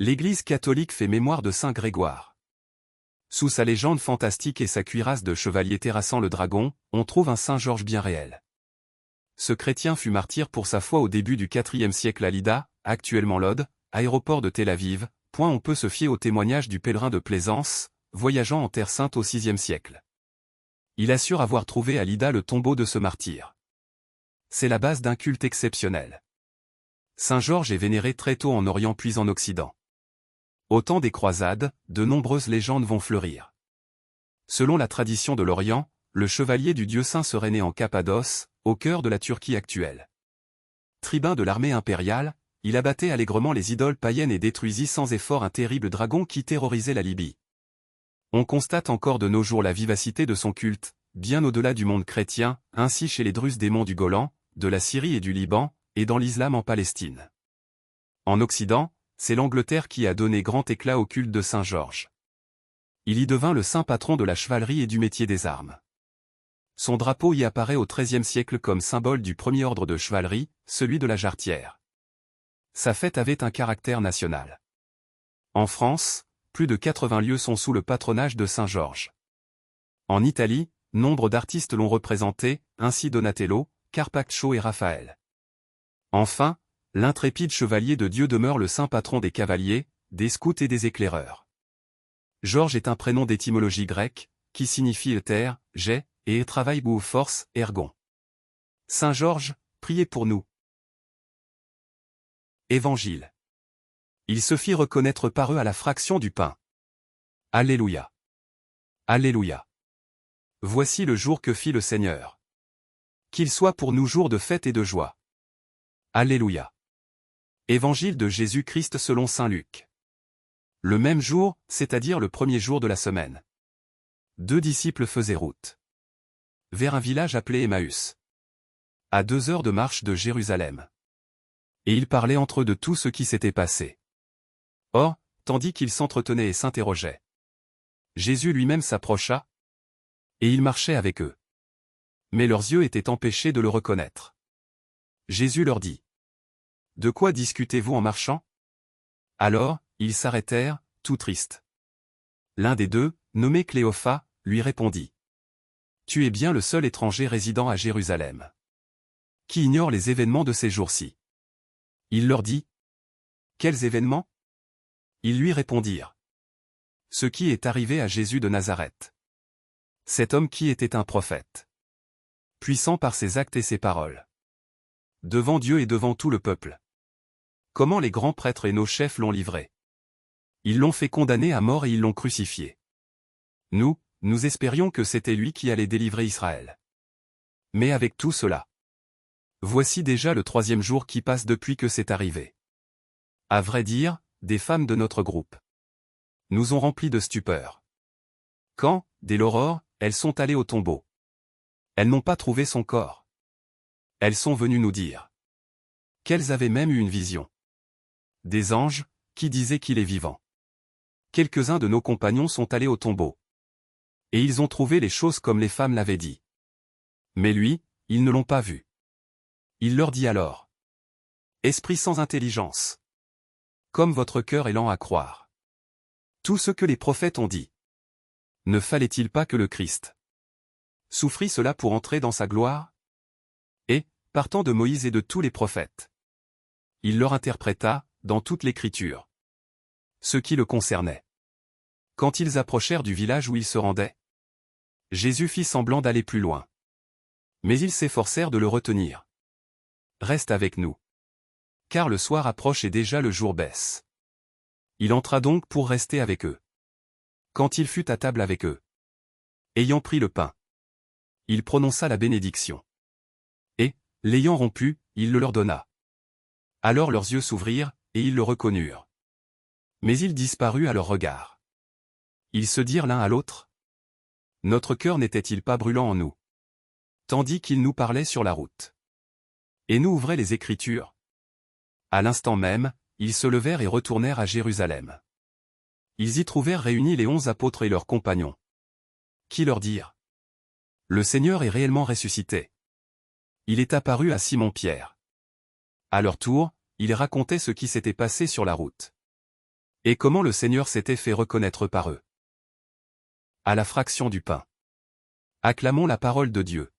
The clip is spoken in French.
L'Église catholique fait mémoire de saint Grégoire. Sous sa légende fantastique et sa cuirasse de chevalier terrassant le dragon, on trouve un saint Georges bien réel. Ce chrétien fut martyr pour sa foi au début du IVe siècle à Lydda, actuellement Lod, aéroport de Tel Aviv. On peut se fier au témoignage du pèlerin de Plaisance, voyageant en Terre Sainte au VIe siècle. Il assure avoir trouvé à Lydda le tombeau de ce martyr. C'est la base d'un culte exceptionnel. Saint Georges est vénéré très tôt en Orient puis en Occident. Au temps des croisades, de nombreuses légendes vont fleurir. Selon la tradition de l'Orient, le chevalier du Dieu saint serait né en Cappadoce, au cœur de la Turquie actuelle. Tribun de l'armée impériale, il abattait allègrement les idoles païennes et détruisit sans effort un terrible dragon qui terrorisait la Libye. On constate encore de nos jours la vivacité de son culte, bien au-delà du monde chrétien, ainsi chez les Druzes des monts du Golan, de la Syrie et du Liban, et dans l'islam en Palestine. En Occident, c'est l'Angleterre qui a donné grand éclat au culte de Saint Georges. Il y devint le saint patron de la chevalerie et du métier des armes. Son drapeau y apparaît au XIIIe siècle comme symbole du premier ordre de chevalerie, celui de la Jarretière. Sa fête avait un caractère national. En France, plus de 80 lieux sont sous le patronage de Saint Georges. En Italie, nombre d'artistes l'ont représenté, ainsi Donatello, Carpaccio et Raphaël. Enfin, l'intrépide chevalier de Dieu demeure le saint patron des cavaliers, des scouts et des éclaireurs. Georges est un prénom d'étymologie grecque, qui signifie éther, jet, et travail ou force, ergon. Saint Georges, priez pour nous. Évangile. Il se fit reconnaître par eux à la fraction du pain. Alléluia. Alléluia. Voici le jour que fit le Seigneur. Qu'il soit pour nous jour de fête et de joie. Alléluia. Évangile de Jésus-Christ selon saint Luc. Le même jour, c'est-à-dire le premier jour de la semaine. 2 disciples faisaient route vers un village appelé Emmaüs, à 2 heures de marche de Jérusalem. Et ils parlaient entre eux de tout ce qui s'était passé. Or, tandis qu'ils s'entretenaient et s'interrogeaient, Jésus lui-même s'approcha, et il marchait avec eux. Mais leurs yeux étaient empêchés de le reconnaître. Jésus leur dit, « De quoi discutez-vous en marchant ?» Alors, ils s'arrêtèrent, tout tristes. L'un des deux, nommé Cléophas, lui répondit, « Tu es bien le seul étranger résidant à Jérusalem, qui ignore les événements de ces jours-ci. » Il leur dit, « Quels événements ?» Ils lui répondirent, « Ce qui est arrivé à Jésus de Nazareth. Cet homme qui était un prophète, puissant par ses actes et ses paroles, devant Dieu et devant tout le peuple. Comment les grands prêtres et nos chefs l'ont livré. Ils l'ont fait condamner à mort et ils l'ont crucifié. Nous espérions que c'était lui qui allait délivrer Israël. Mais avec tout cela, voici déjà le 3e jour qui passe depuis que c'est arrivé. À vrai dire, des femmes de notre groupe nous ont remplis de stupeur. Quand, dès l'aurore, elles sont allées au tombeau, elles n'ont pas trouvé son corps. Elles sont venues nous dire qu'elles avaient même eu une vision. Des anges, qui disaient qu'il est vivant. Quelques-uns de nos compagnons sont allés au tombeau. Et ils ont trouvé les choses comme les femmes l'avaient dit. Mais lui, ils ne l'ont pas vu. Il leur dit alors, « Esprit sans intelligence, comme votre cœur est lent à croire. Tout ce que les prophètes ont dit. Ne fallait-il pas que le Christ souffrit cela pour entrer dans sa gloire ?» Et, partant de Moïse et de tous les prophètes, il leur interpréta, dans toute l'Écriture, ce qui le concernait. Quand ils approchèrent du village où ils se rendaient, Jésus fit semblant d'aller plus loin. Mais ils s'efforcèrent de le retenir. « Reste avec nous. Car le soir approche et déjà le jour baisse. » Il entra donc pour rester avec eux. Quand il fut à table avec eux, ayant pris le pain, il prononça la bénédiction. Et, l'ayant rompu, il le leur donna. Alors leurs yeux s'ouvrirent, et ils le reconnurent. Mais il disparut à leur regard. Ils se dirent l'un à l'autre, « Notre cœur n'était-il pas brûlant en nous, tandis qu'il nous parlait sur la route, et nous ouvrait les Écritures ?» À l'instant même, ils se levèrent et retournèrent à Jérusalem. Ils y trouvèrent réunis les 11 apôtres et leurs compagnons, qui leur dirent, « Le Seigneur est réellement ressuscité. Il est apparu à Simon-Pierre. » À leur tour, ils racontaient ce qui s'était passé sur la route. Et comment le Seigneur s'était fait reconnaître par eux. À la fraction du pain. Acclamons la parole de Dieu.